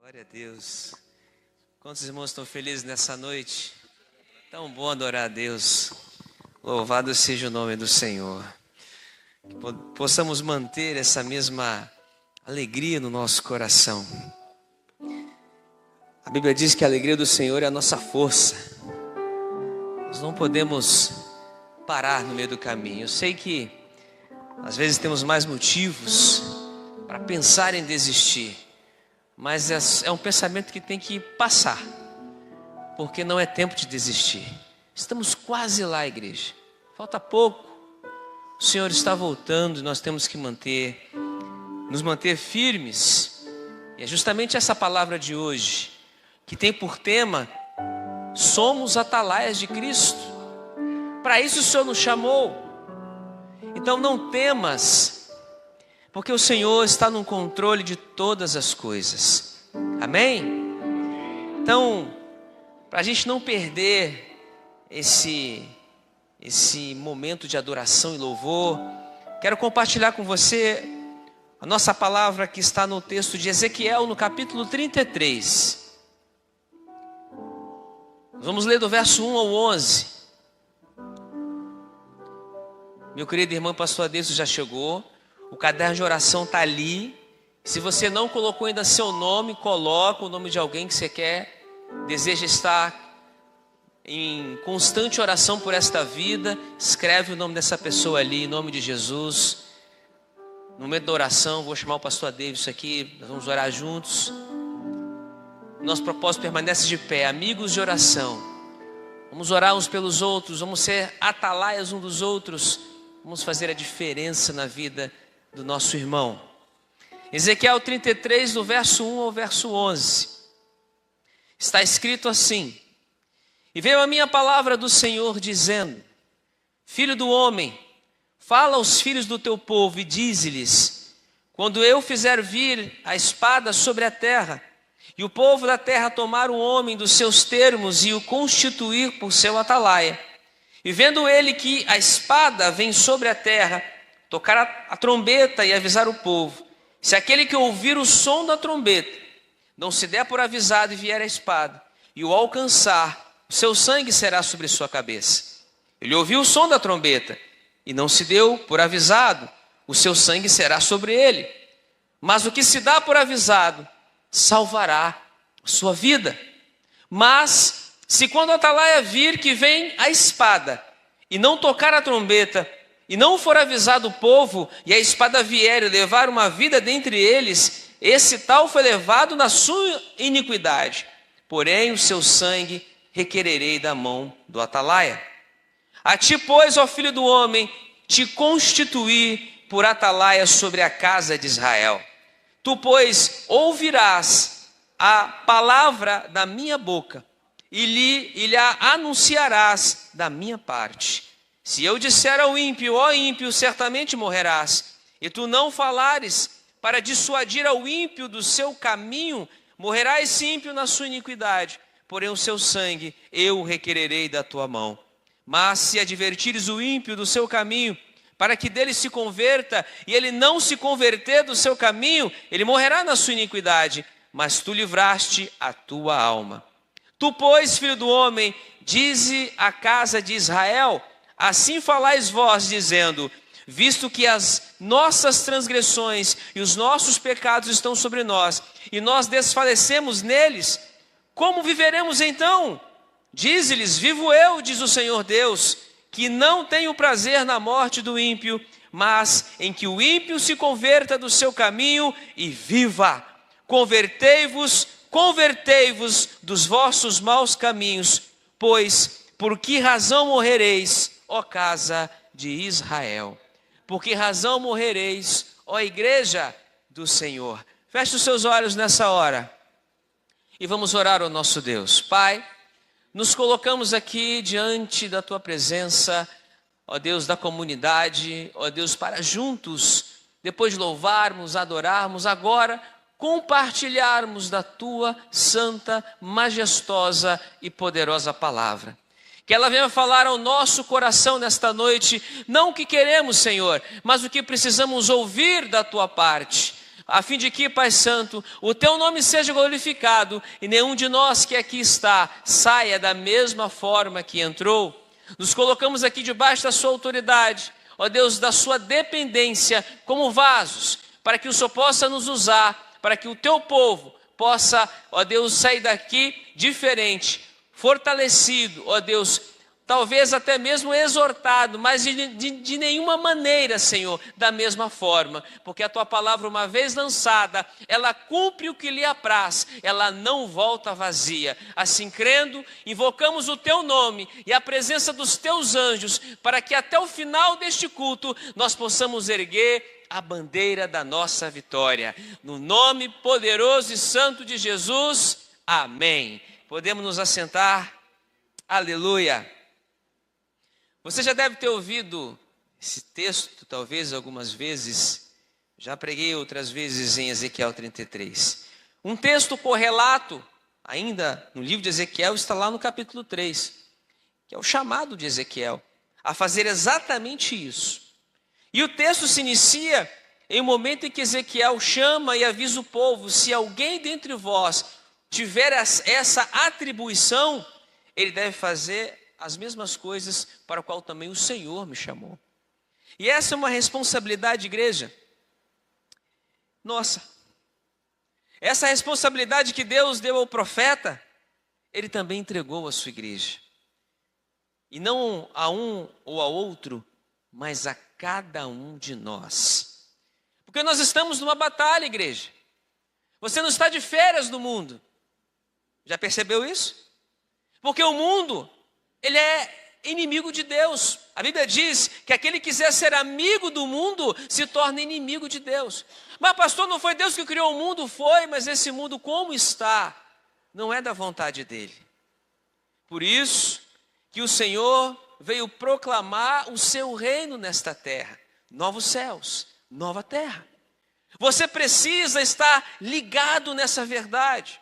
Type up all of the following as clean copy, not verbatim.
Glória a Deus. Quantos irmãos estão felizes nessa noite? Tão bom adorar a Deus. Louvado seja o nome do Senhor. Que possamos manter essa mesma alegria no nosso coração. A Bíblia diz que a alegria do Senhor é a nossa força. Nós não podemos parar no meio do caminho. Eu sei que às vezes temos mais motivos para pensar em desistir. Mas é um pensamento que tem que passar, porque não é tempo de desistir. Estamos quase lá, igreja. Falta pouco. O Senhor está voltando e nós temos que nos manter firmes. E é justamente essa palavra de hoje, que tem por tema: somos atalaias de Cristo. Para isso o Senhor nos chamou. Então não temas, porque o Senhor está no controle de todas as coisas. Amém? Então, para a gente não perder esse momento de adoração e louvor, quero compartilhar com você a nossa palavra que está no texto de Ezequiel, no capítulo 33. Nós vamos ler do verso 1 ao 11. Meu querido irmão pastor Adesso já chegou. O caderno de oração está ali. Se você não colocou ainda seu nome, coloca o nome de alguém que você deseja estar em constante oração por esta vida. Escreve o nome dessa pessoa ali, em nome de Jesus. No momento da oração, vou chamar o pastor Davis aqui, nós vamos orar juntos. Nosso propósito permanece de pé, amigos de oração. Vamos orar uns pelos outros, vamos ser atalaias uns dos outros. Vamos fazer a diferença na vida do nosso irmão. Ezequiel 33, do verso 1 ao verso 11. Está escrito assim: E veio a minha palavra do Senhor dizendo: Filho do homem, fala aos filhos do teu povo e dize-lhes: Quando eu fizer vir a espada sobre a terra, e o povo da terra tomar o homem dos seus termos e o constituir por seu atalaia, e vendo ele que a espada vem sobre a terra, tocar a trombeta e avisar o povo. Se aquele que ouvir o som da trombeta não se der por avisado e vier a espada, e o alcançar, o seu sangue será sobre sua cabeça. Ele ouviu o som da trombeta e não se deu por avisado, o seu sangue será sobre ele. Mas o que se dá por avisado salvará a sua vida. Mas se quando a atalaia vir que vem a espada e não tocar a trombeta, e não for avisado o povo, e a espada vier e levar uma vida dentre eles, esse tal foi levado na sua iniquidade. Porém o seu sangue requererei da mão do atalaia. A ti, pois, ó filho do homem, te constituí por atalaia sobre a casa de Israel. Tu, pois, ouvirás a palavra da minha boca, e lhe anunciarás da minha parte. Se eu disser ao ímpio, ó ímpio, certamente morrerás, e tu não falares para dissuadir ao ímpio do seu caminho, morrerá esse ímpio na sua iniquidade, porém o seu sangue eu requererei da tua mão. Mas se advertires o ímpio do seu caminho, para que dele se converta, e ele não se converter do seu caminho, ele morrerá na sua iniquidade, mas tu livraste a tua alma. Tu, pois, filho do homem, dize à casa de Israel: assim falais vós, dizendo: visto que as nossas transgressões e os nossos pecados estão sobre nós, e nós desfalecemos neles, como viveremos então? Dize-lhes: vivo eu, diz o Senhor Deus, que não tenho prazer na morte do ímpio, mas em que o ímpio se converta do seu caminho e viva. Convertei-vos dos vossos maus caminhos, pois por que razão morrereis, ó casa de Israel? Por que razão morrereis, ó igreja do Senhor? Feche os seus olhos nessa hora e vamos orar ao nosso Deus. Pai, nos colocamos aqui diante da tua presença, ó Deus da comunidade, ó Deus, para juntos, depois de louvarmos, adorarmos, agora compartilharmos da tua santa, majestosa e poderosa palavra. Que ela venha falar ao nosso coração nesta noite, não o que queremos, Senhor, mas o que precisamos ouvir da tua parte. a fim de que, Pai Santo, o Teu nome seja glorificado e nenhum de nós que aqui está saia da mesma forma que entrou. Nos colocamos aqui debaixo da Sua autoridade, ó Deus, da Sua dependência como vasos, para que o Senhor possa nos usar, para que o Teu povo possa, ó Deus, sair daqui diferente, fortalecido, ó Deus, talvez até mesmo exortado, mas de nenhuma maneira, Senhor, da mesma forma, porque a Tua palavra, uma vez lançada, ela cumpre o que lhe apraz, ela não volta vazia. Assim crendo, invocamos o Teu nome e a presença dos Teus anjos, para que até o final deste culto, nós possamos erguer a bandeira da nossa vitória. No nome poderoso e santo de Jesus, amém. Podemos nos assentar, aleluia. Você já deve ter ouvido esse texto, talvez algumas vezes, já preguei outras vezes em Ezequiel 33. Um texto correlato, ainda no livro de Ezequiel, está lá no capítulo 3, que é o chamado de Ezequiel a fazer exatamente isso. E o texto se inicia em um momento em que Ezequiel chama e avisa o povo: se alguém dentre vós tiver essa atribuição, ele deve fazer as mesmas coisas para o qual também o Senhor me chamou. E essa é uma responsabilidade, igreja, nossa. Essa responsabilidade que Deus deu ao profeta, Ele também entregou à sua igreja. E não a um ou a outro, mas a cada um de nós. Porque nós estamos numa batalha, igreja. Você não está de férias no mundo. Já percebeu isso? Porque o mundo, ele é inimigo de Deus. A Bíblia diz que aquele que quiser ser amigo do mundo se torna inimigo de Deus. Mas pastor, não foi Deus que criou o mundo? Foi, mas esse mundo como está, não é da vontade dele. Por isso que o Senhor veio proclamar o seu reino nesta terra. Novos céus, nova terra. Você precisa estar ligado nessa verdade.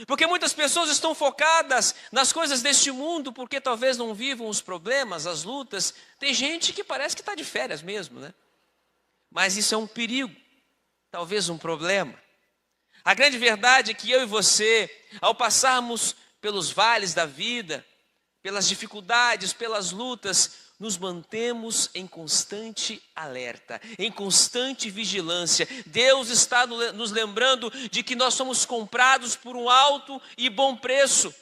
Porque muitas pessoas estão focadas nas coisas deste mundo, porque talvez não vivam os problemas, as lutas. Tem gente que parece que está de férias mesmo, né? Mas isso é um perigo, talvez um problema. A grande verdade é que eu e você, ao passarmos pelos vales da vida, pelas dificuldades, pelas lutas, nos mantemos em constante alerta, em constante vigilância. Deus está nos lembrando de que nós somos comprados por um alto e bom preço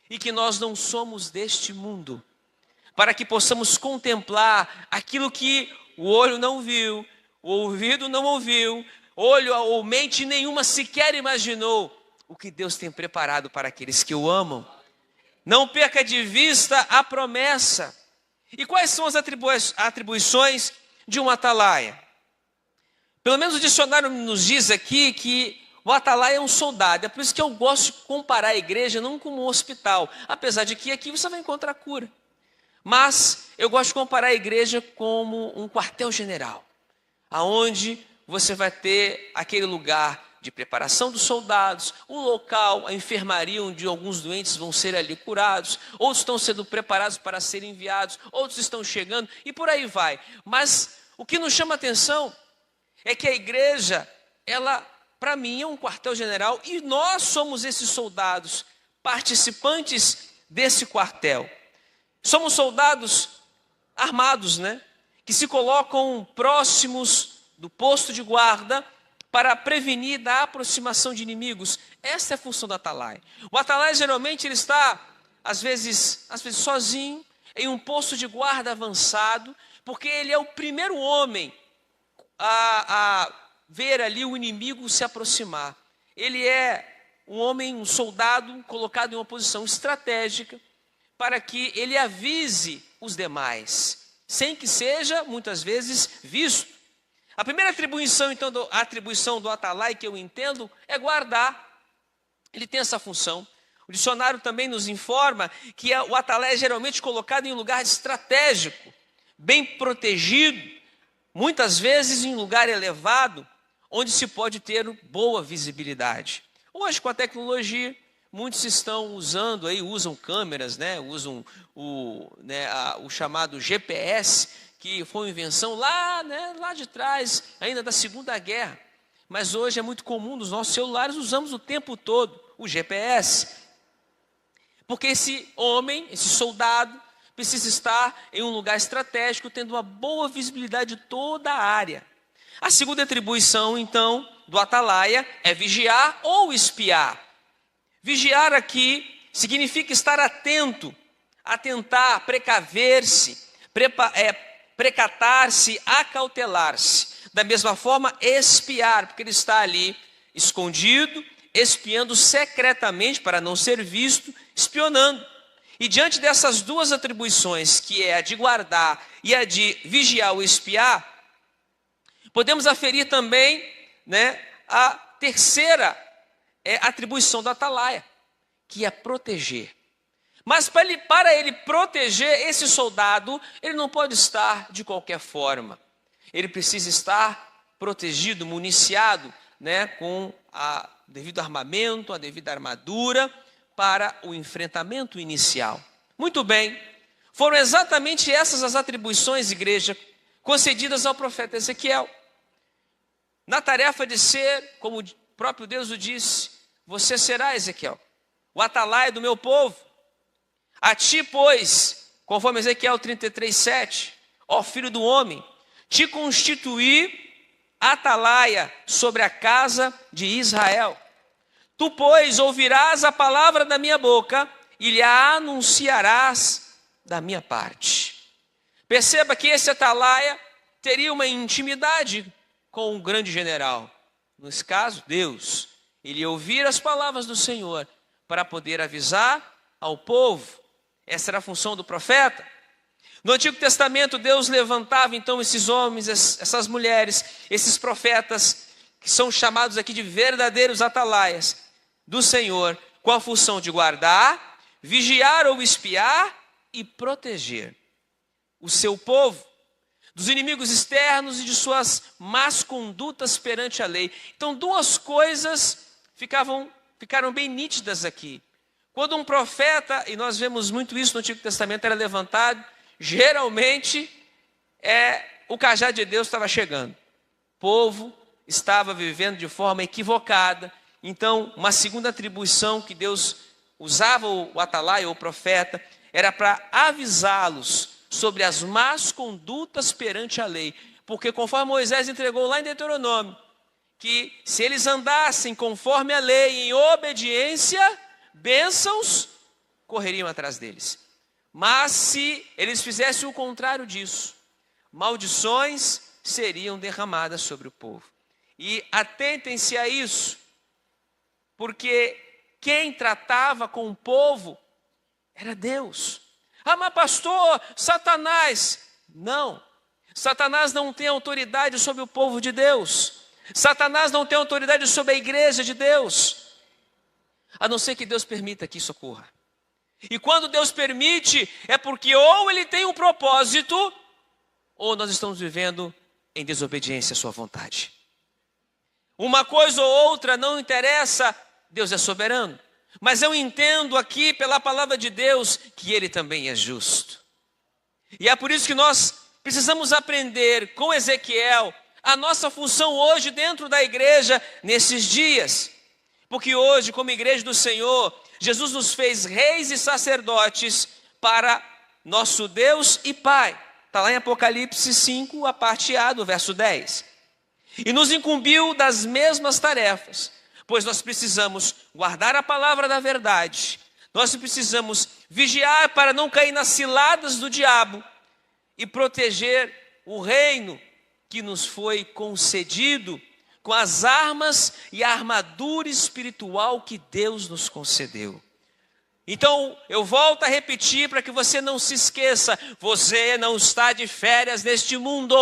e que nós não somos deste mundo, para que possamos contemplar aquilo que o olho não viu, o ouvido não ouviu, olho ou mente nenhuma sequer imaginou o que Deus tem preparado para aqueles que o amam. Não perca de vista a promessa. E quais são as atribuições de um atalaia? Pelo menos o dicionário nos diz aqui que o atalaia é um soldado. É por isso que eu gosto de comparar a igreja não como um hospital, apesar de que aqui você vai encontrar cura. Mas eu gosto de comparar a igreja como um quartel-general, aonde você vai ter aquele lugar de preparação dos soldados, um local, a enfermaria onde alguns doentes vão ser ali curados, outros estão sendo preparados para serem enviados, outros estão chegando e por aí vai. Mas o que nos chama a atenção é que a igreja, ela, para mim, é um quartel-general e nós somos esses soldados, participantes desse quartel. Somos soldados armados, né? Que se colocam próximos do posto de guarda para prevenir da aproximação de inimigos. Essa é a função do atalaia. O atalaia geralmente ele está, às vezes sozinho, em um posto de guarda avançado, porque ele é o primeiro homem a ver ali o inimigo se aproximar. Ele é um homem, um soldado colocado em uma posição estratégica para que ele avise os demais, sem que seja, muitas vezes, visto. A primeira atribuição, então, a atribuição do atalaia que eu entendo é guardar. Ele tem essa função. O dicionário também nos informa que o atalaia é geralmente colocado em um lugar estratégico, bem protegido, muitas vezes em um lugar elevado, onde se pode ter boa visibilidade. Hoje, com a tecnologia, muitos estão usando, usam câmeras, né? Usam o chamado GPS, que foi uma invenção lá de trás, ainda da Segunda Guerra. Mas hoje é muito comum nos nossos celulares, usamos o tempo todo o GPS. Porque esse homem, esse soldado, precisa estar em um lugar estratégico, tendo uma boa visibilidade de toda a área. A segunda atribuição, então, do atalaia é vigiar ou espiar. Vigiar aqui significa estar atento, atentar, precaver-se, precatar-se, acautelar-se. Da mesma forma, espiar, porque ele está ali escondido, espiando secretamente para não ser visto, espionando. E diante dessas duas atribuições, que é a de guardar e a de vigiar ou espiar, podemos aferir também, a terceira atribuição do atalaia, que é proteger. Mas para ele proteger esse soldado, ele não pode estar de qualquer forma. Ele precisa estar protegido, municiado, com o devido armamento, a devida armadura, para o enfrentamento inicial. Muito bem, foram exatamente essas as atribuições, igreja, concedidas ao profeta Ezequiel. Na tarefa de ser, como o próprio Deus o disse, você será, Ezequiel, o atalaia do meu povo. A ti, pois, conforme Ezequiel 33:7, ó filho do homem, te constituí atalaia sobre a casa de Israel. Tu, pois, ouvirás a palavra da minha boca e lhe anunciarás da minha parte. Perceba que esse atalaia teria uma intimidade com o grande general. Nesse caso, Deus. Ele ia ouvir as palavras do Senhor para poder avisar ao povo. Essa era a função do profeta. No Antigo Testamento, Deus levantava então esses homens, essas mulheres, esses profetas, que são chamados aqui de verdadeiros atalaias do Senhor, com a função de guardar, vigiar ou espiar e proteger o seu povo dos inimigos externos e de suas más condutas perante a lei. Então, duas coisas ficaram bem nítidas aqui. Quando um profeta, e nós vemos muito isso no Antigo Testamento, era levantado, geralmente o cajado de Deus estava chegando. O povo estava vivendo de forma equivocada. Então, uma segunda atribuição que Deus usava o atalaia ou o profeta era para avisá-los sobre as más condutas perante a lei. Porque conforme Moisés entregou lá em Deuteronômio, que se eles andassem conforme a lei, em obediência, bênçãos correriam atrás deles. Mas se eles fizessem o contrário disso, maldições seriam derramadas sobre o povo. E atentem-se a isso, porque quem tratava com o povo era Deus. Ah, mas pastor, Satanás. Não, Satanás não tem autoridade sobre o povo de Deus. Satanás não tem autoridade sobre a igreja de Deus, a não ser que Deus permita que isso ocorra. E quando Deus permite, é porque ou Ele tem um propósito, ou nós estamos vivendo em desobediência à sua vontade. Uma coisa ou outra não interessa, Deus é soberano. Mas eu entendo aqui pela palavra de Deus que Ele também é justo. E é por isso que nós precisamos aprender com Ezequiel a nossa função hoje dentro da igreja nesses dias. Porque hoje, como igreja do Senhor, Jesus nos fez reis e sacerdotes para nosso Deus e Pai. Está lá em Apocalipse 5, a parte A do verso 10. E nos incumbiu das mesmas tarefas, pois nós precisamos guardar a palavra da verdade, nós precisamos vigiar para não cair nas ciladas do diabo e proteger o reino que nos foi concedido com as armas e a armadura espiritual que Deus nos concedeu. Então, eu volto a repetir para que você não se esqueça, você não está de férias neste mundo.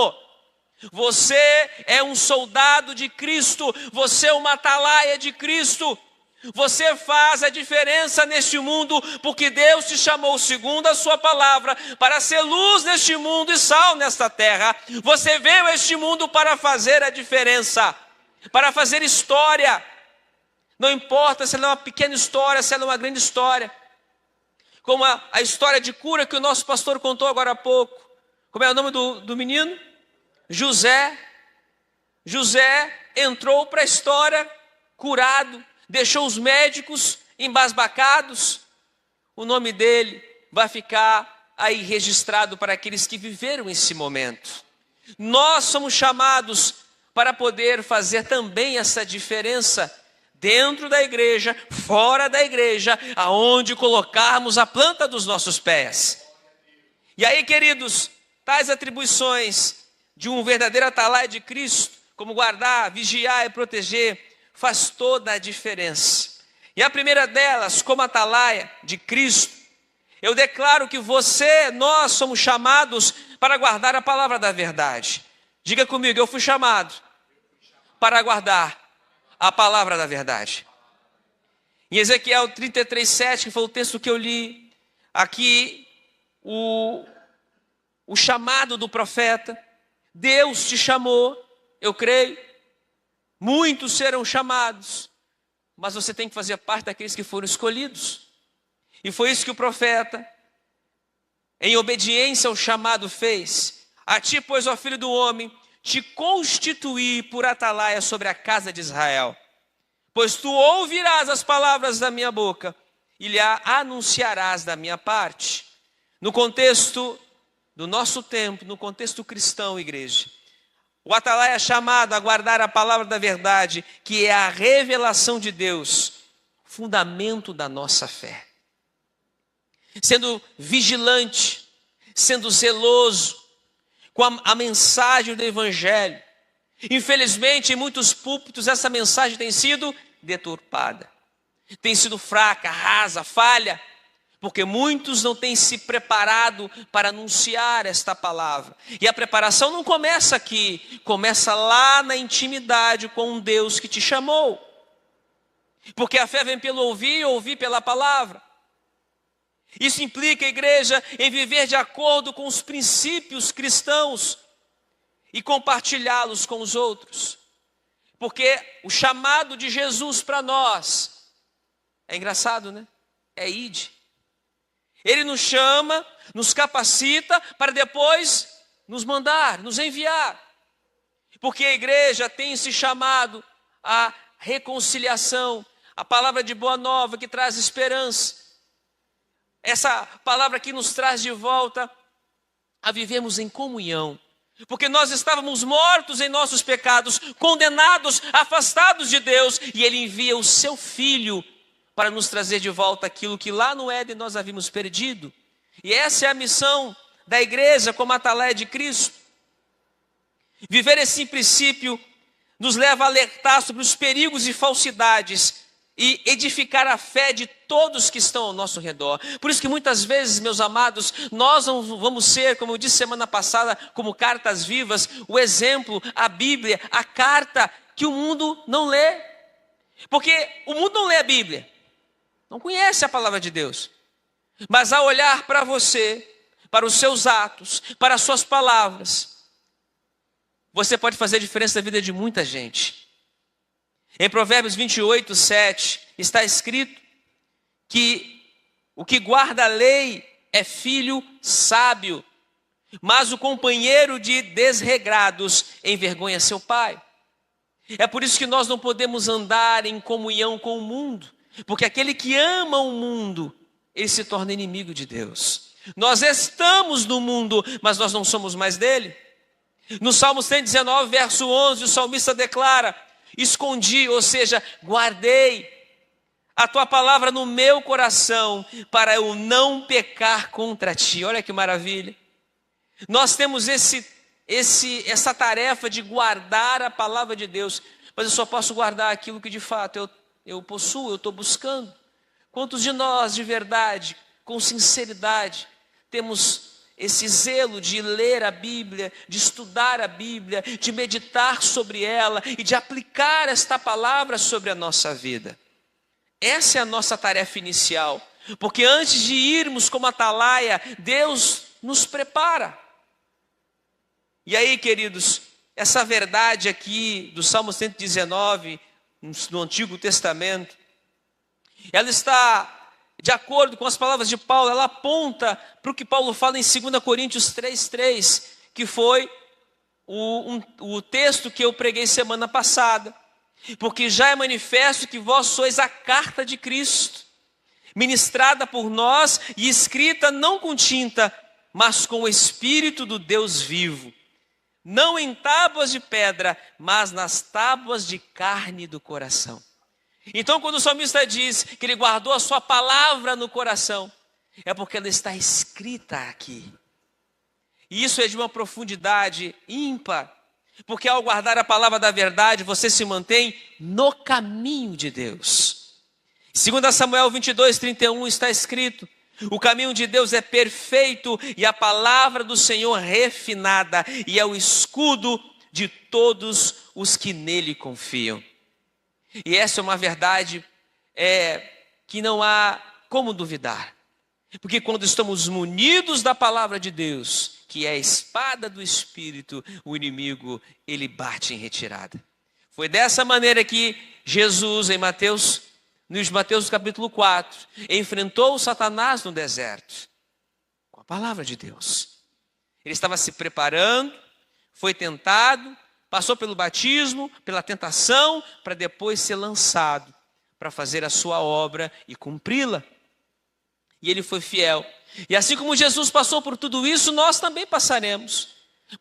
Você é um soldado de Cristo, você é uma atalaia de Cristo. Você faz a diferença neste mundo, porque Deus te chamou, segundo a sua palavra, para ser luz neste mundo e sal nesta terra. Você veio a este mundo para fazer a diferença, para fazer história. Não importa se ela é uma pequena história, se ela é uma grande história. Como a história de cura que o nosso pastor contou agora há pouco. Como é o nome do menino? José. José entrou para a história curado, deixou os médicos embasbacados. O nome dele vai ficar aí registrado para aqueles que viveram esse momento. Nós somos chamados para poder fazer também essa diferença dentro da igreja, fora da igreja, aonde colocarmos a planta dos nossos pés. E aí, queridos, tais atribuições de um verdadeiro atalaia de Cristo, como guardar, vigiar e proteger, faz toda a diferença. E a primeira delas, como atalaia de Cristo, eu declaro que nós somos chamados para guardar a palavra da verdade. Diga comigo, eu fui chamado para guardar a palavra da verdade. Em Ezequiel 33:7, que foi o texto que eu li, aqui o chamado do profeta, Deus te chamou, eu creio, muitos serão chamados, mas você tem que fazer parte daqueles que foram escolhidos. E foi isso que o profeta, em obediência ao chamado, fez. A ti, pois, ó filho do homem, te constituí por atalaia sobre a casa de Israel. Pois tu ouvirás as palavras da minha boca e lhe anunciarás da minha parte. No contexto do nosso tempo, no contexto cristão, igreja, o atalaia é chamado a guardar a palavra da verdade, que é a revelação de Deus, fundamento da nossa fé. Sendo vigilante, sendo zeloso com a mensagem do evangelho. Infelizmente, em muitos púlpitos, essa mensagem tem sido deturpada. Tem sido fraca, rasa, falha, porque muitos não têm se preparado para anunciar esta palavra. E a preparação não começa aqui, começa lá na intimidade com um Deus que te chamou. Porque a fé vem pelo ouvir e ouvir pela palavra. Isso implica, igreja, em viver de acordo com os princípios cristãos e compartilhá-los com os outros. Porque o chamado de Jesus para nós, é engraçado, né? É ide. Ele nos chama, nos capacita para depois nos mandar, nos enviar. Porque a igreja tem esse chamado à reconciliação, a palavra de boa nova que traz esperança. Essa palavra que nos traz de volta a vivermos em comunhão. Porque nós estávamos mortos em nossos pecados, condenados, afastados de Deus. E Ele envia o Seu Filho para nos trazer de volta aquilo que lá no Éden nós havíamos perdido. E essa é a missão da igreja como atalaia de Cristo. Viver esse princípio nos leva a alertar sobre os perigos e falsidades e edificar a fé de todos que estão ao nosso redor. Por isso que muitas vezes, meus amados, nós não vamos ser, como eu disse semana passada, como cartas vivas, o exemplo, a Bíblia, a carta que o mundo não lê. Porque o mundo não lê a Bíblia, não conhece a palavra de Deus. Mas ao olhar para você, para os seus atos, para as suas palavras, você pode fazer a diferença na vida de muita gente. Em Provérbios 28:7 está escrito que o que guarda a lei é filho sábio, mas o companheiro de desregrados envergonha seu pai. É por isso que nós não podemos andar em comunhão com o mundo, porque aquele que ama o mundo, ele se torna inimigo de Deus. Nós estamos no mundo, mas nós não somos mais dele. No Salmo 119, verso 11, o salmista declara: escondi, ou seja, guardei a tua palavra no meu coração para eu não pecar contra ti. Olha que maravilha. Nós temos essa tarefa de guardar a palavra de Deus, mas eu só posso guardar aquilo que de fato eu possuo, eu estou buscando. Quantos de nós de verdade, com sinceridade, temos esse zelo de ler a Bíblia, de estudar a Bíblia, de meditar sobre ela e de aplicar esta palavra sobre a nossa vida? Essa é a nossa tarefa inicial, porque antes de irmos como atalaia, Deus nos prepara. E aí, queridos, essa verdade aqui do Salmo 119, no Antigo Testamento, ela está de acordo com as palavras de Paulo, ela aponta para o que Paulo fala em 2 Coríntios 3:3, que foi o texto que eu preguei semana passada. Porque já é manifesto que vós sois a carta de Cristo, ministrada por nós e escrita não com tinta, mas com o Espírito do Deus vivo, não em tábuas de pedra, mas nas tábuas de carne do coração. Então, quando o salmista diz que ele guardou a sua palavra no coração, é porque ela está escrita aqui. E isso é de uma profundidade ímpar, porque ao guardar a palavra da verdade, você se mantém no caminho de Deus. 2 Samuel 22:31 está escrito: o caminho de Deus é perfeito e a palavra do Senhor refinada, e é o escudo de todos os que nele confiam. E essa é uma verdade que não há como duvidar. Porque quando estamos munidos da palavra de Deus, que é a espada do Espírito, o inimigo, ele bate em retirada. Foi dessa maneira que Jesus, em Mateus capítulo 4, enfrentou o Satanás no deserto, com a palavra de Deus. Ele estava se preparando, foi tentado, passou pelo batismo, pela tentação, para depois ser lançado, para fazer a sua obra e cumpri-la. E ele foi fiel. E assim como Jesus passou por tudo isso, nós também passaremos.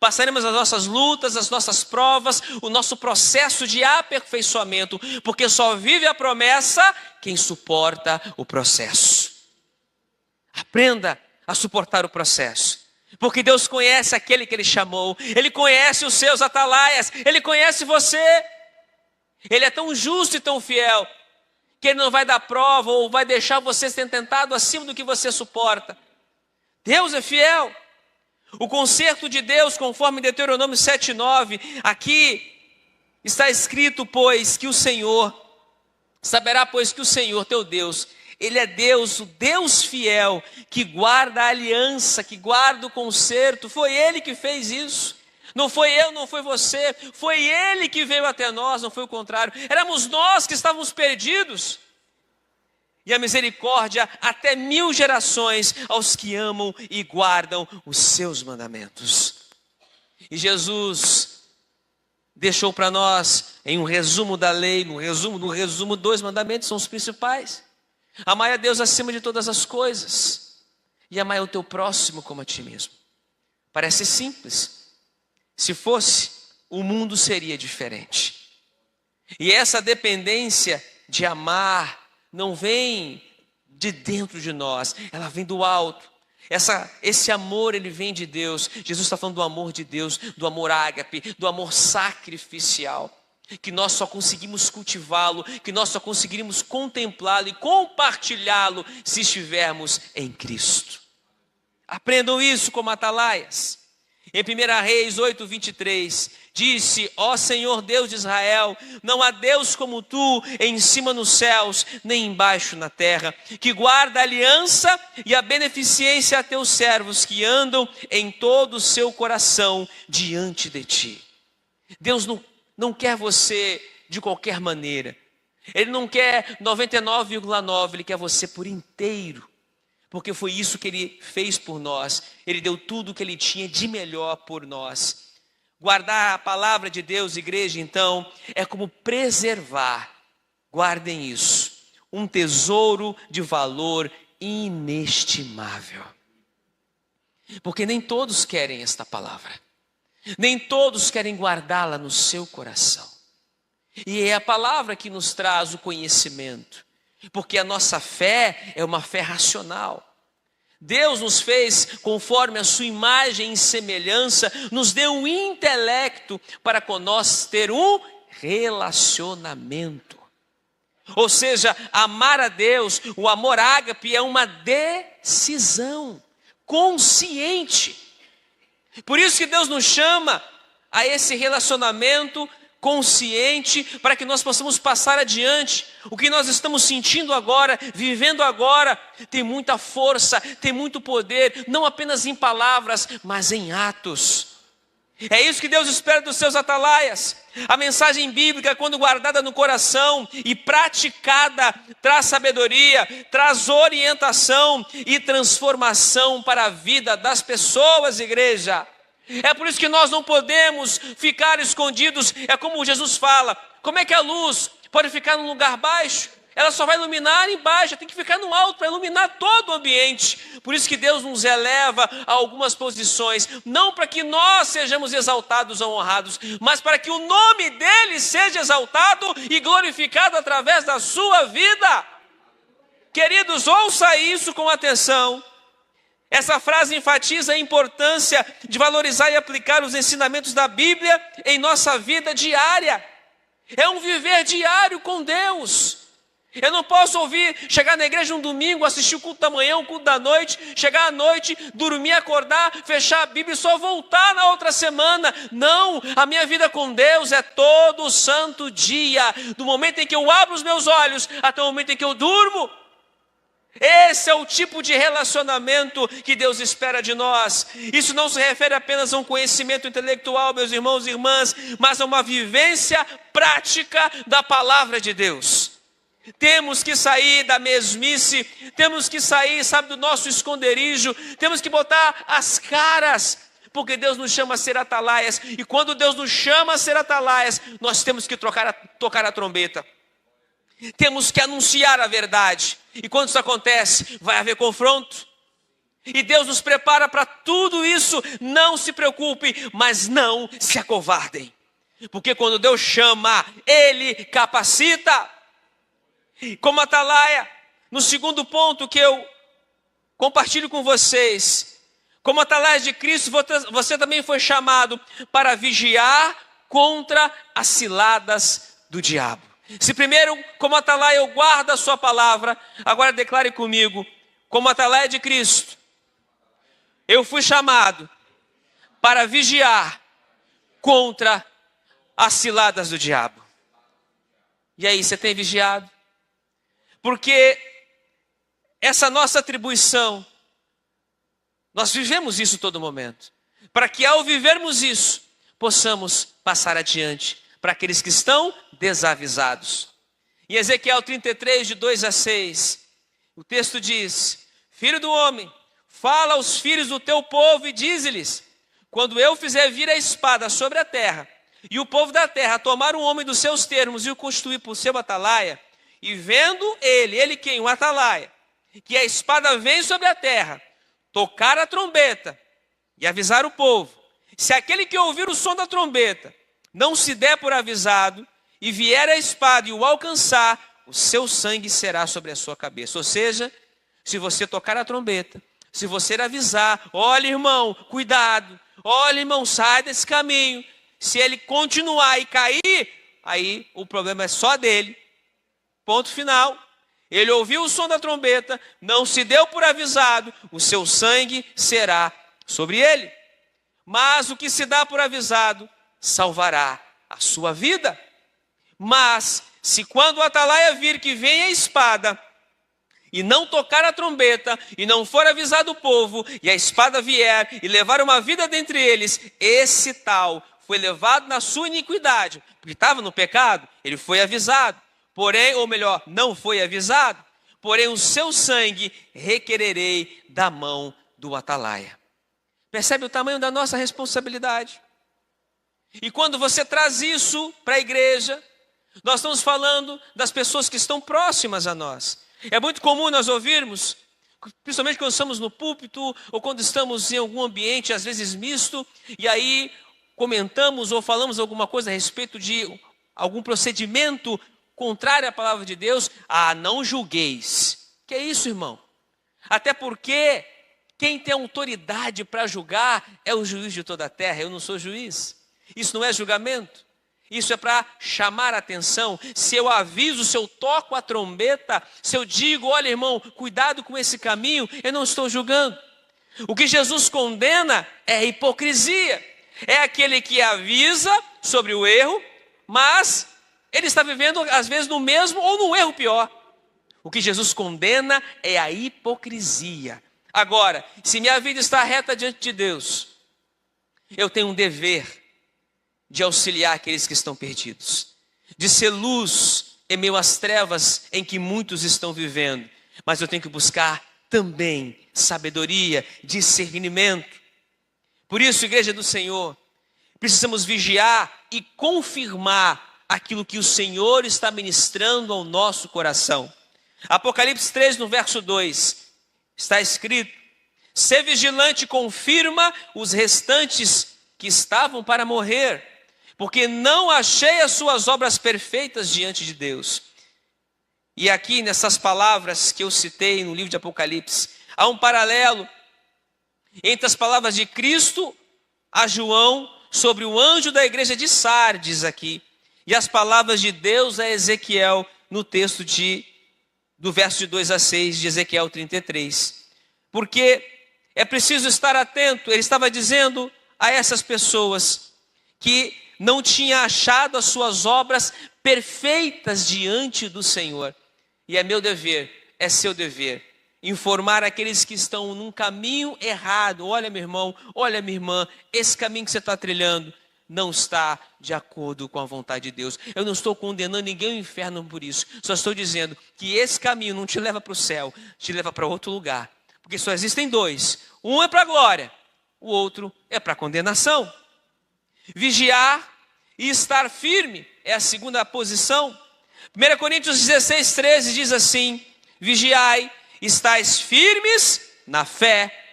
Passaremos as nossas lutas, as nossas provas, o nosso processo de aperfeiçoamento, porque só vive a promessa quem suporta o processo. Aprenda a suportar o processo, porque Deus conhece aquele que Ele chamou, Ele conhece os seus atalaias, Ele conhece você. Ele é tão justo e tão fiel, que Ele não vai dar prova ou vai deixar você ser tentado acima do que você suporta. Deus é fiel. O conserto de Deus, conforme Deuteronômio 7:9, aqui está escrito, pois, que o Senhor, saberá, pois, que o Senhor, teu Deus, Ele é Deus, o Deus fiel, que guarda a aliança, que guarda o conserto. Foi Ele que fez isso. Não foi eu, não foi você, foi Ele que veio até nós, não foi o contrário. Éramos nós que estávamos perdidos. E a misericórdia até 1000 gerações aos que amam e guardam os seus mandamentos. E Jesus deixou para nós, em um resumo da lei, no resumo, 2 mandamentos são os principais. Amar a Deus acima de todas as coisas e amar o teu próximo como a ti mesmo. Parece simples. Se fosse, o mundo seria diferente. E essa dependência de amar não vem de dentro de nós, ela vem do alto. Esse amor, ele vem de Deus. Jesus está falando do amor de Deus, do amor ágape, do amor sacrificial, que nós só conseguimos cultivá-lo, que nós só conseguiríamos contemplá-lo e compartilhá-lo se estivermos em Cristo. Aprendam isso como atalaias. Em 1 Reis 8:23, disse: ó Senhor Deus de Israel, não há Deus como tu, em cima nos céus, nem embaixo na terra, que guarda a aliança e a beneficência a teus servos, que andam em todo o seu coração diante de ti. Deus não quer você de qualquer maneira. Ele não quer 99,9, Ele quer você por inteiro. Porque foi isso que Ele fez por nós. Ele deu tudo o que Ele tinha de melhor por nós. Guardar a palavra de Deus, igreja, então, é como preservar, guardem isso, um tesouro de valor inestimável. Porque nem todos querem esta palavra. Nem todos querem guardá-la no seu coração. E é a palavra que nos traz o conhecimento. Porque a nossa fé é uma fé racional. Deus nos fez conforme a sua imagem e semelhança, nos deu um intelecto para com nós ter um relacionamento. Ou seja, amar a Deus, o amor ágape é uma decisão consciente. Por isso que Deus nos chama a esse relacionamento consciente, para que nós possamos passar adiante. O que nós estamos sentindo agora, vivendo agora, tem muita força, tem muito poder, não apenas em palavras, mas em atos. É isso que Deus espera dos seus atalaias. A mensagem bíblica, quando guardada no coração e praticada, traz sabedoria, traz orientação e transformação para a vida das pessoas, igreja. É por isso que nós não podemos ficar escondidos. É como Jesus fala: como é que a luz pode ficar num lugar baixo? Ela só vai iluminar embaixo, tem que ficar no alto para iluminar todo o ambiente. Por isso que Deus nos eleva a algumas posições, não para que nós sejamos exaltados ou honrados, mas para que o nome dele seja exaltado e glorificado através da sua vida. Queridos, ouça isso com atenção. Essa frase enfatiza a importância de valorizar e aplicar os ensinamentos da Bíblia em nossa vida diária. É um viver diário com Deus. Eu não posso chegar na igreja um domingo, assistir o culto da manhã, o culto da noite, chegar à noite, dormir, acordar, fechar a Bíblia e só voltar na outra semana. Não, a minha vida com Deus é todo santo dia, do momento em que eu abro os meus olhos até o momento em que eu durmo. Esse é o tipo de relacionamento que Deus espera de nós. Isso não se refere apenas a um conhecimento intelectual, meus irmãos e irmãs, mas a uma vivência prática da palavra de Deus. Temos que sair da mesmice, temos que sair, do nosso esconderijo, temos que botar as caras, porque Deus nos chama a ser atalaias, e quando Deus nos chama a ser atalaias, nós temos que tocar a trombeta, temos que anunciar a verdade, e quando isso acontece, vai haver confronto, e Deus nos prepara para tudo isso. Não se preocupe, mas não se acovardem, porque quando Deus chama, Ele capacita. Como atalaia, no segundo ponto que eu compartilho com vocês, como atalaia de Cristo, você também foi chamado para vigiar contra as ciladas do diabo. Se primeiro, como atalaia, eu guardo a sua palavra, agora declare comigo: como atalaia de Cristo, eu fui chamado para vigiar contra as ciladas do diabo. E aí, você tem vigiado? Porque essa nossa atribuição, nós vivemos isso todo momento, para que ao vivermos isso, possamos passar adiante para aqueles que estão desavisados. Em Ezequiel 33, de 2 a 6, o texto diz: Filho do homem, fala aos filhos do teu povo e dize-lhes: quando eu fizer vir a espada sobre a terra, e o povo da terra tomar um homem dos seus termos e o constituir por seu atalaia, e vendo ele quem? O atalaia, que a espada vem sobre a terra, tocar a trombeta e avisar o povo. Se aquele que ouvir o som da trombeta não se der por avisado, e vier a espada e o alcançar, o seu sangue será sobre a sua cabeça. Ou seja, se você tocar a trombeta, se você avisar: olha, irmão, cuidado, olha, irmão, sai desse caminho. Se ele continuar e cair, aí o problema é só dele. Ponto final. Ele ouviu o som da trombeta, não se deu por avisado, o seu sangue será sobre ele. Mas o que se dá por avisado salvará a sua vida. Mas se quando o atalaia vir que vem a espada, e não tocar a trombeta, e não for avisado o povo, e a espada vier e levar uma vida dentre eles, esse tal foi levado na sua iniquidade, porque estava no pecado, ele foi avisado. Porém, ou melhor, não foi avisado, porém o seu sangue requererei da mão do atalaia. Percebe o tamanho da nossa responsabilidade? E quando você traz isso para a igreja, nós estamos falando das pessoas que estão próximas a nós. É muito comum nós ouvirmos, principalmente quando estamos no púlpito, ou quando estamos em algum ambiente, às vezes misto, e aí comentamos ou falamos alguma coisa a respeito de algum procedimento contrário à palavra de Deus. Não julgueis. Que é isso, irmão? Até porque quem tem autoridade para julgar é o juiz de toda a terra. Eu não sou juiz. Isso não é julgamento. Isso é para chamar a atenção. Se eu aviso, se eu toco a trombeta, se eu digo: olha, irmão, cuidado com esse caminho, eu não estou julgando. O que Jesus condena é a hipocrisia. É aquele que avisa sobre o erro, mas ele está vivendo, às vezes, no mesmo ou no erro pior. O que Jesus condena é a hipocrisia. Agora, se minha vida está reta diante de Deus, eu tenho um dever de auxiliar aqueles que estão perdidos, de ser luz em meio às trevas em que muitos estão vivendo. Mas eu tenho que buscar também sabedoria, discernimento. Por isso, igreja do Senhor, precisamos vigiar e confirmar aquilo que o Senhor está ministrando ao nosso coração. Apocalipse 3, no verso 2, está escrito: ser vigilante, confirma os restantes que estavam para morrer, porque não achei as suas obras perfeitas diante de Deus. E aqui, nessas palavras que eu citei no livro de Apocalipse, há um paralelo entre as palavras de Cristo a João sobre o anjo da igreja de Sardes aqui, e as palavras de Deus a Ezequiel no texto do verso de 2 a 6 de Ezequiel 33. Porque é preciso estar atento. Ele estava dizendo a essas pessoas que não tinha achado as suas obras perfeitas diante do Senhor. E é meu dever, é seu dever, informar aqueles que estão num caminho errado. Olha, meu irmão, olha, minha irmã, esse caminho que você está trilhando não está de acordo com a vontade de Deus. Eu não estou condenando ninguém ao inferno por isso. Só estou dizendo que esse caminho não te leva para o céu, te leva para outro lugar. Porque só existem dois. Um é para a glória, o outro é para a condenação. Vigiar e estar firme é a segunda posição. 1 Coríntios 16, 13 diz assim: vigiai, estais firmes na fé,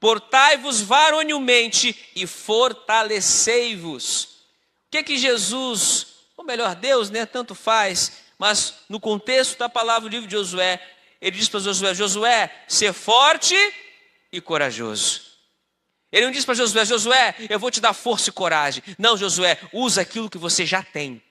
portai-vos varonilmente e fortalecei-vos. O que Jesus, ou melhor, Deus, né, tanto faz, mas no contexto da palavra do livro de Josué, ele diz para Josué: Josué, ser forte e corajoso. Ele não diz para Josué: Josué, eu vou te dar força e coragem. Não, Josué, usa aquilo que você já tem.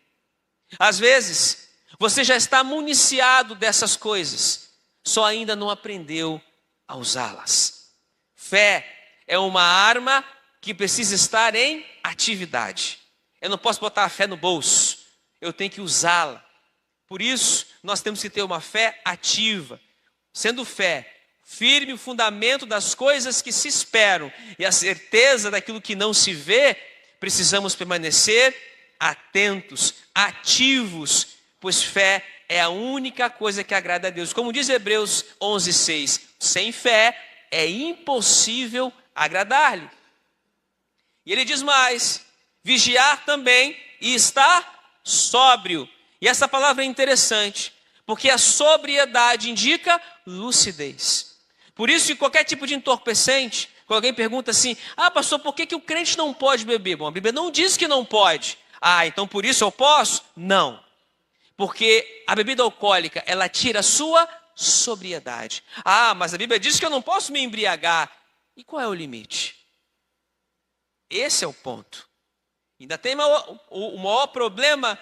Às vezes, você já está municiado dessas coisas, só ainda não aprendeu a usá-las. Fé é uma arma que precisa estar em atividade. Eu não posso botar a fé no bolso, eu tenho que usá-la. Por isso, nós temos que ter uma fé ativa. Sendo fé, firme o fundamento das coisas que se esperam e a certeza daquilo que não se vê, precisamos permanecer atentos, ativos, pois fé é a única coisa que agrada a Deus. Como diz Hebreus 11:6, sem fé é impossível agradar-lhe. E ele diz mais: vigiar também e estar sóbrio. E essa palavra é interessante, porque a sobriedade indica lucidez. Por isso que qualquer tipo de entorpecente, quando alguém pergunta assim: ah, pastor, por que o crente não pode beber? Bom, a Bíblia não diz que não pode. Ah, então por isso eu posso? Não. Porque a bebida alcoólica, ela tira a sua sobriedade. Ah, mas a Bíblia diz que eu não posso me embriagar. E qual é o limite? Esse é o ponto. Ainda tem o maior problema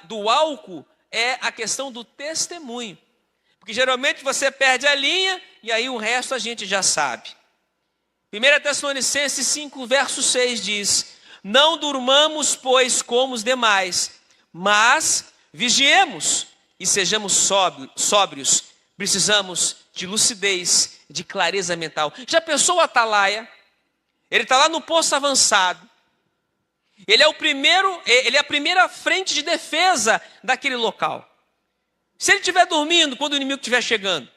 do álcool é a questão do testemunho. Porque geralmente você perde a linha e aí o resto a gente já sabe. 1 Tessalonicenses 5, verso 6 diz: não durmamos, pois, como os demais, mas vigiemos e sejamos sóbrios. Precisamos de lucidez, de clareza mental. Já pensou o atalaia? Ele está lá no posto avançado. Ele é a primeira frente de defesa daquele local. Se ele estiver dormindo quando o inimigo estiver chegando,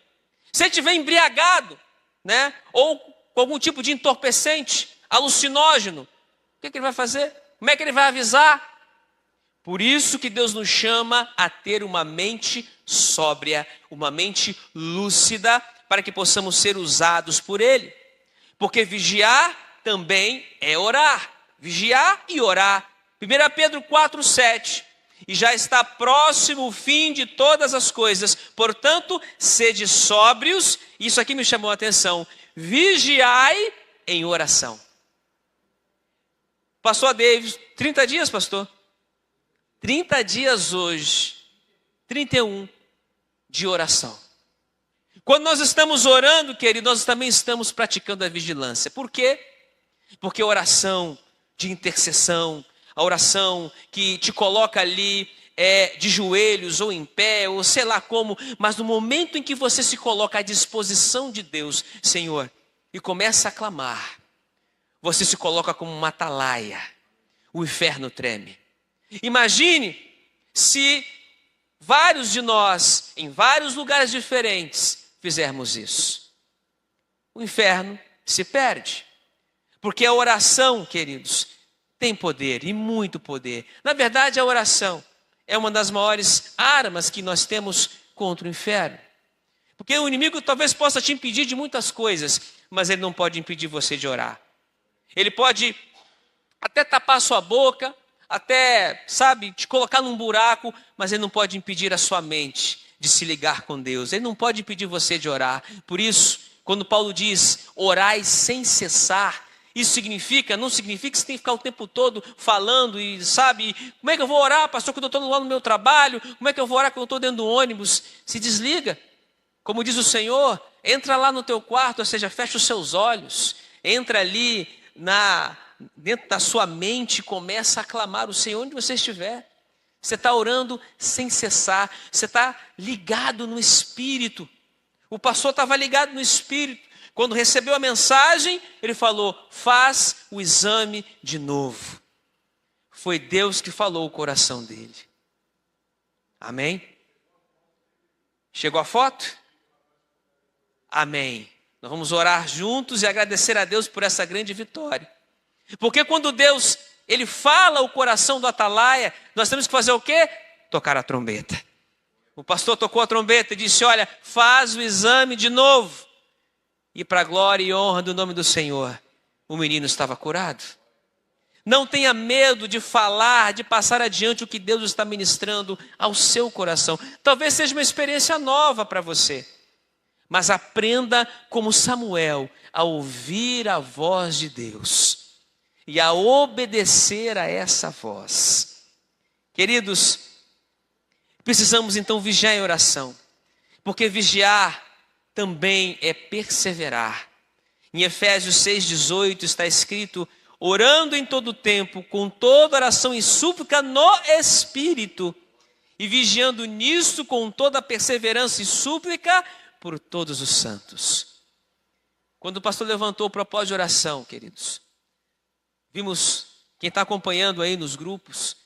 se ele estiver embriagado, né, ou com algum tipo de entorpecente, alucinógeno, o que ele vai fazer? Como é que ele vai avisar? Por isso que Deus nos chama a ter uma mente sóbria, uma mente lúcida, para que possamos ser usados por Ele. Porque vigiar também é orar. Vigiar e orar. 1 Pedro 4,7. E já está próximo o fim de todas as coisas. Portanto, sede sóbrios. Isso aqui me chamou a atenção. Vigiai em oração. Pastor David, 30 dias, pastor? 30 dias hoje, 31 de oração. Quando nós estamos orando, querido, nós também estamos praticando a vigilância. Por quê? Porque a oração de intercessão, a oração que te coloca ali de joelhos ou em pé, ou sei lá como, mas no momento em que você se coloca à disposição de Deus, Senhor, e começa a clamar, você se coloca como uma atalaia, o inferno treme. Imagine se vários de nós, em vários lugares diferentes, fizermos isso. O inferno se perde. Porque a oração, queridos, tem poder e muito poder. Na verdade, a oração é uma das maiores armas que nós temos contra o inferno. Porque o inimigo talvez possa te impedir de muitas coisas, mas ele não pode impedir você de orar. Ele pode até tapar sua boca, até, te colocar num buraco, mas ele não pode impedir a sua mente de se ligar com Deus. Ele não pode impedir você de orar. Por isso, quando Paulo diz, orai sem cessar, isso não significa que você tem que ficar o tempo todo falando e como é que eu vou orar, pastor, quando eu estou lá no meu trabalho? Como é que eu vou orar quando eu estou dentro do ônibus? Se desliga. Como diz o Senhor, entra lá no teu quarto, ou seja, fecha os seus olhos, entra ali dentro da sua mente e começa a clamar o Senhor onde você estiver. Você está orando sem cessar, você está ligado no Espírito. O pastor estava ligado no Espírito. Quando recebeu a mensagem, ele falou, faz o exame de novo. Foi Deus que falou o coração dele. Amém? Chegou a foto? Amém. Nós vamos orar juntos e agradecer a Deus por essa grande vitória. Porque quando Deus, Ele fala o coração do atalaia, nós temos que fazer o quê? Tocar a trombeta. O pastor tocou a trombeta e disse, olha, faz o exame de novo. E para a glória e honra do nome do Senhor, o menino estava curado. Não tenha medo de falar, de passar adiante o que Deus está ministrando ao seu coração. Talvez seja uma experiência nova para você. Mas aprenda como Samuel a ouvir a voz de Deus e a obedecer a essa voz. Queridos, precisamos então vigiar em oração, porque vigiar também é perseverar. Em Efésios 6,18 está escrito, orando em todo tempo, com toda oração e súplica no Espírito, e vigiando nisso com toda perseverança e súplica por todos os santos. Quando o pastor levantou o propósito de oração, queridos, vimos, quem está acompanhando aí nos grupos,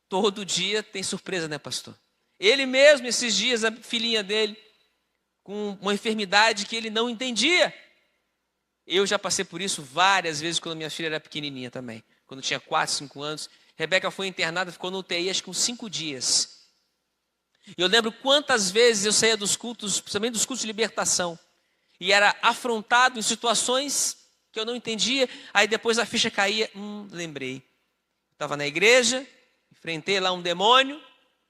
todo dia tem surpresa, né, pastor? Ele mesmo, esses dias, a filhinha dele, com uma enfermidade que ele não entendia. Eu já passei por isso várias vezes quando minha filha era pequenininha também. Quando tinha 4, 5 anos. Rebeca foi internada, ficou no UTI acho que uns 5 dias. E eu lembro quantas vezes eu saía dos cultos, principalmente dos cultos de libertação, e era afrontado em situações que eu não entendia, aí depois a ficha caía, lembrei. Estava na igreja, enfrentei lá um demônio,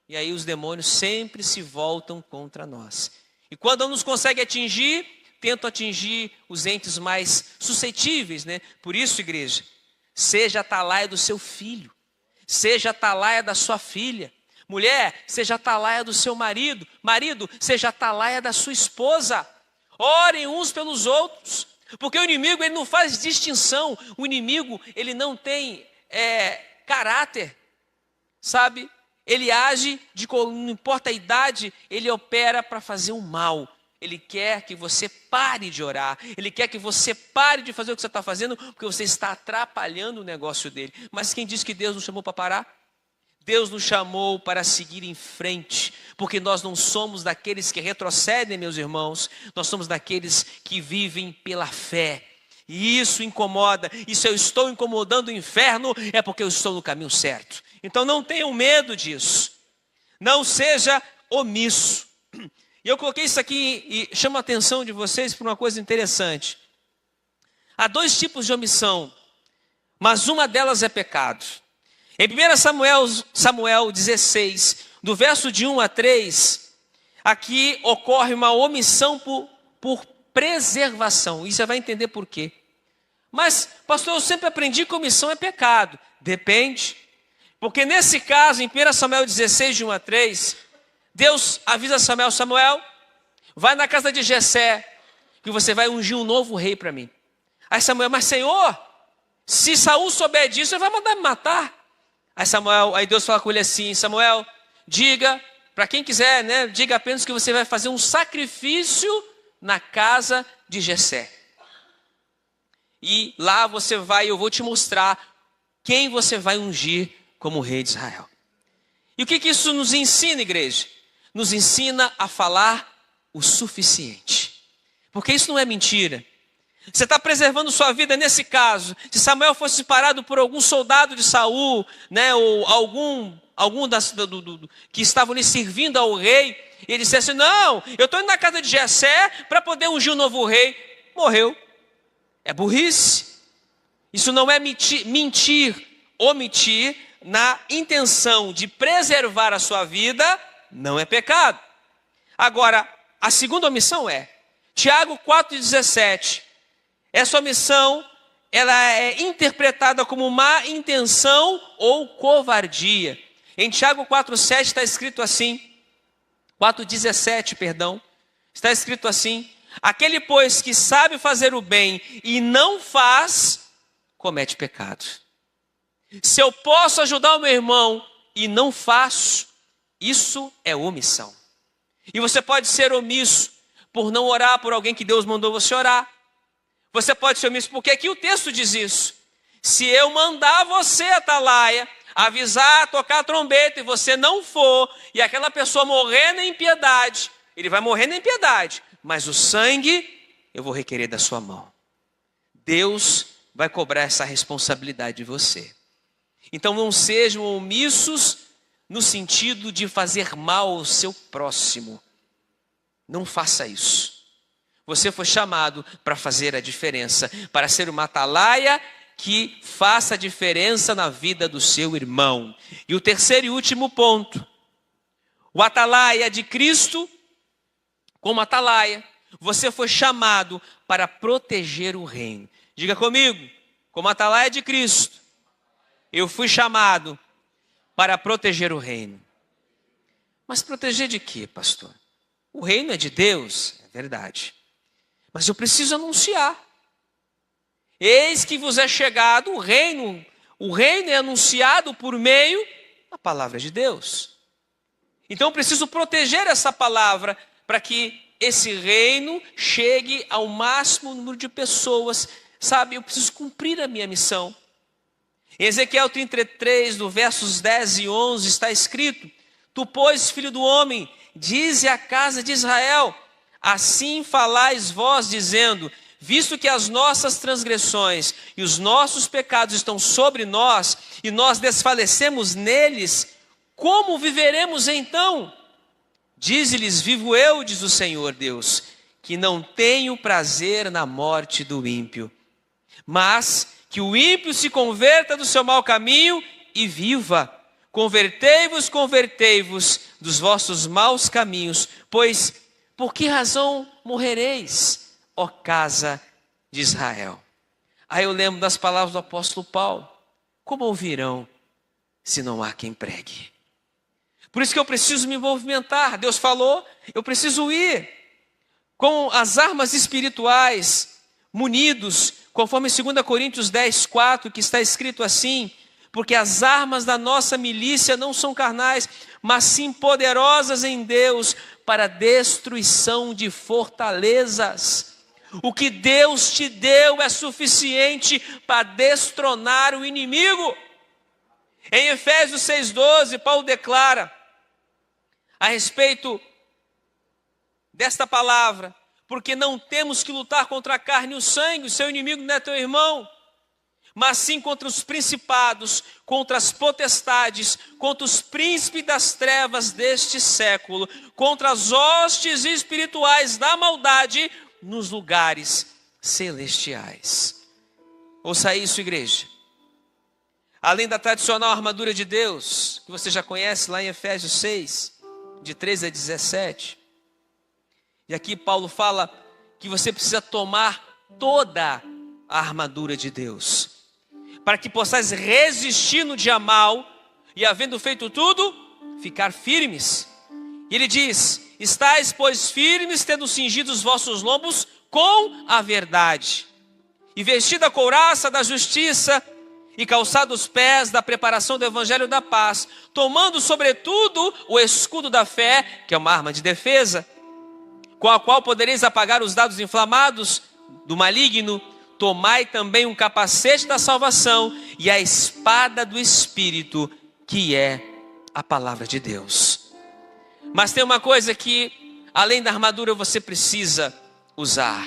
e aí os demônios sempre se voltam contra nós. E quando não nos consegue atingir, tentam atingir os entes mais suscetíveis, né? Por isso, igreja, seja atalaia do seu filho, seja atalaia da sua filha. Mulher, seja atalaia do seu marido. Marido, seja atalaia da sua esposa. Orem uns pelos outros. Porque o inimigo, ele não faz distinção. O inimigo, ele não tem caráter. Ele age, não importa a idade, ele opera para fazer o mal. Ele quer que você pare de orar. Ele quer que você pare de fazer o que você está fazendo, porque você está atrapalhando o negócio dele. Mas quem disse que Deus nos chamou para parar? Deus nos chamou para seguir em frente, porque nós não somos daqueles que retrocedem, meus irmãos, nós somos daqueles que vivem pela fé. E isso incomoda, e se eu estou incomodando o inferno, é porque eu estou no caminho certo. Então não tenham medo disso, não seja omisso. E eu coloquei isso aqui e chamo a atenção de vocês para uma coisa interessante. Há 2 tipos de omissão, mas uma delas é pecado. Em 1 Samuel 16, do verso de 1 a 3, aqui ocorre uma omissão por preservação. E você vai entender por quê. Mas, pastor, eu sempre aprendi que omissão é pecado. Depende. Porque nesse caso, em 1 Samuel 16, de 1 a 3, Deus avisa Samuel, vai na casa de Jessé, que você vai ungir um novo rei para mim. Aí Samuel, mas Senhor, se Saul souber disso, ele vai mandar me matar. Aí Deus fala com ele assim, Samuel, diga, para quem quiser, né, diga apenas que você vai fazer um sacrifício na casa de Jessé. E lá eu vou te mostrar quem você vai ungir como rei de Israel. E o que isso nos ensina, igreja? Nos ensina a falar o suficiente. Porque isso não é mentira. Você está preservando sua vida nesse caso. Se Samuel fosse parado por algum soldado de Saul, né, ou algum que estavam lhe servindo ao rei, e ele dissesse, não, eu estou indo na casa de Jessé para poder ungir o novo rei. Morreu. É burrice. Isso não é omitir na intenção de preservar a sua vida, não é pecado. Agora, a segunda omissão é, Tiago 4,17, essa omissão, ela é interpretada como má intenção ou covardia. Em Tiago 4,7 está escrito assim, 4,17, perdão, está escrito assim, aquele, pois, que sabe fazer o bem e não faz, comete pecado. Se eu posso ajudar o meu irmão e não faço, isso é omissão. E você pode ser omisso por não orar por alguém que Deus mandou você orar. Você pode ser omisso porque aqui o texto diz isso. Se eu mandar você, atalaia, avisar, tocar a trombeta e você não for, e aquela pessoa morrer na impiedade, ele vai morrer na impiedade, mas o sangue eu vou requerer da sua mão. Deus vai cobrar essa responsabilidade de você. Então não sejam omissos no sentido de fazer mal ao seu próximo. Não faça isso. Você foi chamado para fazer a diferença, para ser uma atalaia que faça a diferença na vida do seu irmão. E o terceiro e último ponto, o atalaia de Cristo, como atalaia, você foi chamado para proteger o reino. Diga comigo, como atalaia de Cristo, eu fui chamado para proteger o reino. Mas proteger de quê, pastor? O reino é de Deus, é verdade. Mas eu preciso anunciar. Eis que vos é chegado o reino é anunciado por meio da palavra de Deus. Então eu preciso proteger essa palavra para que esse reino chegue ao máximo número de pessoas. Sabe, eu preciso cumprir a minha missão. Em Ezequiel 33, do versos 10 e 11, está escrito, tu, pois, filho do homem, dize à casa de Israel, assim falais vós, dizendo, visto que as nossas transgressões e os nossos pecados estão sobre nós, e nós desfalecemos neles, como viveremos então? Dize-lhes, vivo eu, diz o Senhor Deus, que não tenho prazer na morte do ímpio, mas que o ímpio se converta do seu mau caminho e viva. Convertei-vos dos vossos maus caminhos, pois por que razão morrereis, ó casa de Israel? Aí eu lembro das palavras do apóstolo Paulo, como ouvirão se não há quem pregue? Por isso que eu preciso me movimentar, Deus falou, eu preciso ir com as armas espirituais, munidos, conforme 2 Coríntios 10, 4, que está escrito assim, porque as armas da nossa milícia não são carnais, mas sim poderosas em Deus para destruição de fortalezas. O que Deus te deu é suficiente para destronar o inimigo. Em Efésios 6,12, Paulo declara a respeito desta palavra, porque não temos que lutar contra a carne e o sangue, o seu inimigo não é teu irmão, mas sim contra os principados, contra as potestades, contra os príncipes das trevas deste século, contra as hostes espirituais da maldade nos lugares celestiais. Ouça isso, igreja. Além da tradicional armadura de Deus, que você já conhece lá em Efésios 6, de 13 a 17, e aqui Paulo fala que você precisa tomar toda a armadura de Deus, para que possais resistir no dia mau, e havendo feito tudo, ficar firmes. E ele diz, estais, pois, firmes, tendo cingido os vossos lombos com a verdade, e vestida a couraça da justiça, e calçado os pés da preparação do evangelho da paz, tomando sobretudo o escudo da fé, que é uma arma de defesa, com a qual podereis apagar os dardos inflamados do maligno. Tomai também um capacete da salvação e a espada do Espírito, que é a palavra de Deus. Mas tem uma coisa que, além da armadura, você precisa usar.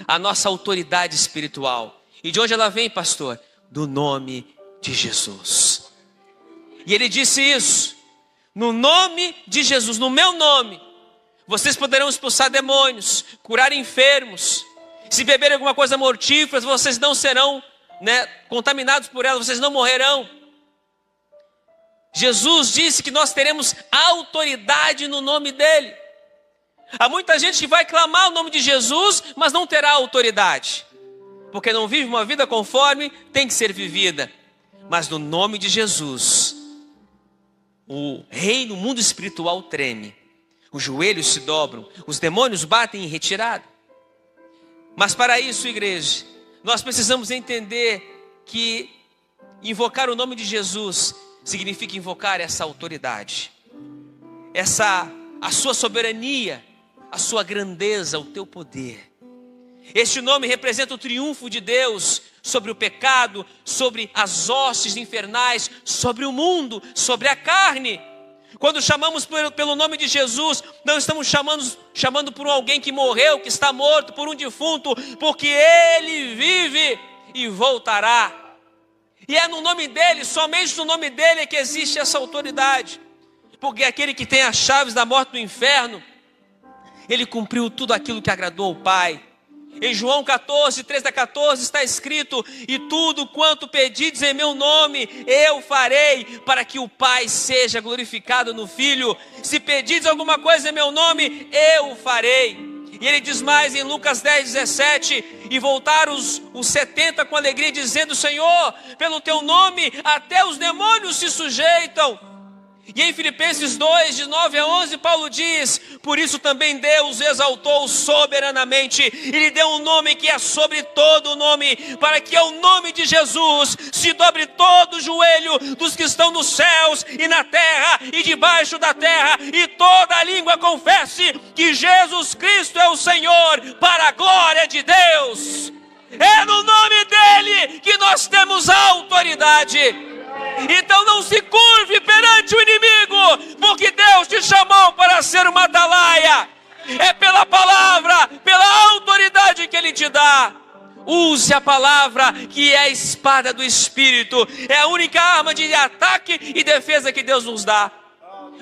a nossa autoridade espiritual. E de onde ela vem, pastor? Do nome de Jesus. E ele disse isso: no nome de Jesus, no meu nome, vocês poderão expulsar demônios, curar enfermos. Se beberem alguma coisa mortífera, vocês não serão, contaminados por ela, vocês não morrerão. Jesus disse que nós teremos autoridade no nome dele. Há muita gente que vai clamar o nome de Jesus, mas não terá autoridade, porque não vive uma vida conforme tem que ser vivida. Mas no nome de Jesus, o reino, o mundo espiritual treme, os joelhos se dobram, os demônios batem em retirada. Mas para isso, igreja, nós precisamos entender que invocar o nome de Jesus significa invocar essa autoridade, a sua soberania, a sua grandeza, o teu poder. Este nome representa o triunfo de Deus sobre o pecado, sobre as hostes infernais, sobre o mundo, sobre a carne. Quando chamamos pelo nome de Jesus, não estamos chamando por alguém que morreu, que está morto, por um defunto, porque ele vive e voltará. E é no nome dele, somente no nome dele é que existe essa autoridade. Porque aquele que tem as chaves da morte do inferno, ele cumpriu tudo aquilo que agradou ao Pai. Em João 14, 3-14 está escrito: e tudo quanto pedides em meu nome, eu farei, para que o Pai seja glorificado no Filho. Se pedides alguma coisa em meu nome, eu farei. E ele diz mais em Lucas 10:17: e voltaram os 70 com alegria, dizendo: Senhor, pelo teu nome até os demônios se sujeitam. E em Filipenses 2, de 9-11, Paulo diz: por isso também Deus exaltou soberanamente e lhe deu um nome que é sobre todo nome, para que ao nome de Jesus se dobre todo o joelho dos que estão nos céus e na terra e debaixo da terra, e toda a língua confesse que Jesus Cristo é o Senhor, para a glória de Deus. É no nome dele que nós temos autoridade. Então não se curve perante o inimigo, porque Deus te chamou para ser uma atalaia. É pela palavra, pela autoridade que ele te dá. Use a palavra, que é a espada do Espírito. É a única arma de ataque e defesa que Deus nos dá.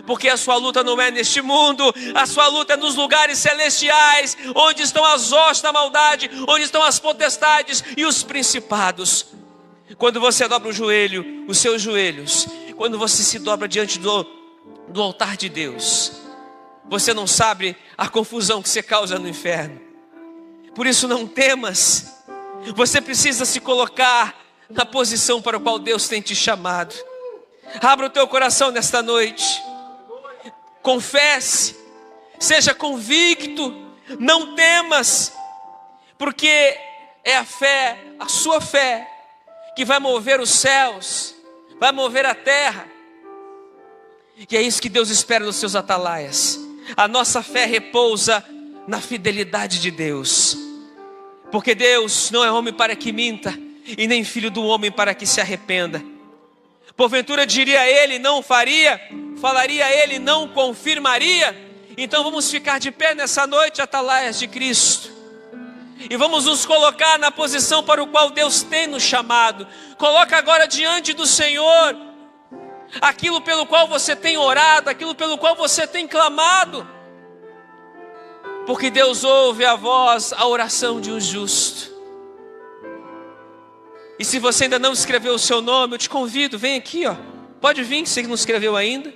Porque a sua luta não é neste mundo, a sua luta é nos lugares celestiais, onde estão as hostes da maldade, onde estão as potestades e os principados. Quando você dobra o joelho, os seus joelhos, quando você se dobra diante do altar de Deus, você não sabe a confusão que você causa no inferno. Por isso não temas. Você precisa se colocar na posição para a qual Deus tem te chamado. Abra o teu coração nesta noite. Confesse. Seja convicto. Não temas. Porque é a fé, a sua fé, que vai mover os céus, vai mover a terra. E é isso que Deus espera dos seus atalaias. A nossa fé repousa na fidelidade de Deus. Porque Deus não é homem para que minta, e nem filho do homem para que se arrependa. Porventura diria ele, não faria? Falaria ele, não confirmaria? Então vamos ficar de pé nessa noite, atalaias de Cristo. E vamos nos colocar na posição para o qual Deus tem nos chamado. Coloca agora diante do Senhor aquilo pelo qual você tem orado, aquilo pelo qual você tem clamado. Porque Deus ouve a voz, a oração de um justo. E se você ainda não escreveu o seu nome, eu te convido, vem aqui, ó. Pode vir, se não escreveu ainda.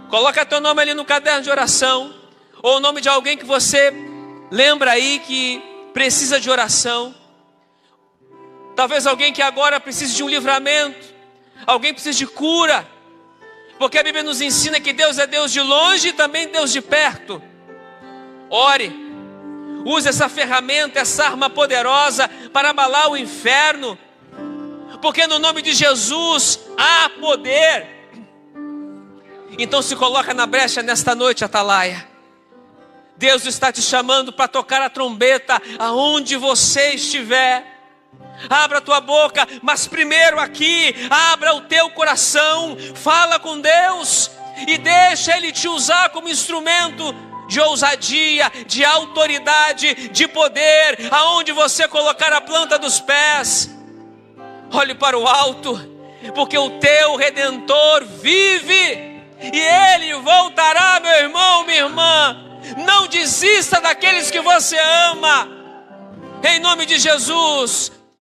Coloca teu nome ali no caderno de oração, ou o nome de alguém que você lembra aí que precisa de oração. Talvez alguém que agora precise de um livramento, alguém precisa de cura, porque a Bíblia nos ensina que Deus é Deus de longe e também Deus de perto. Ore, use essa ferramenta, essa arma poderosa para abalar o inferno, porque no nome de Jesus há poder. Então se coloca na brecha nesta noite, atalaia. Deus está te chamando para tocar a trombeta aonde você estiver. Abra a tua boca, mas primeiro aqui, abra o teu coração, fala com Deus e deixa Ele te usar como instrumento de ousadia, de autoridade, de poder, aonde você colocar a planta dos pés. Olhe para o alto, porque o teu Redentor vive, e Ele voltará, meu irmão, minha irmã. Não desista daqueles que você ama, em nome de Jesus.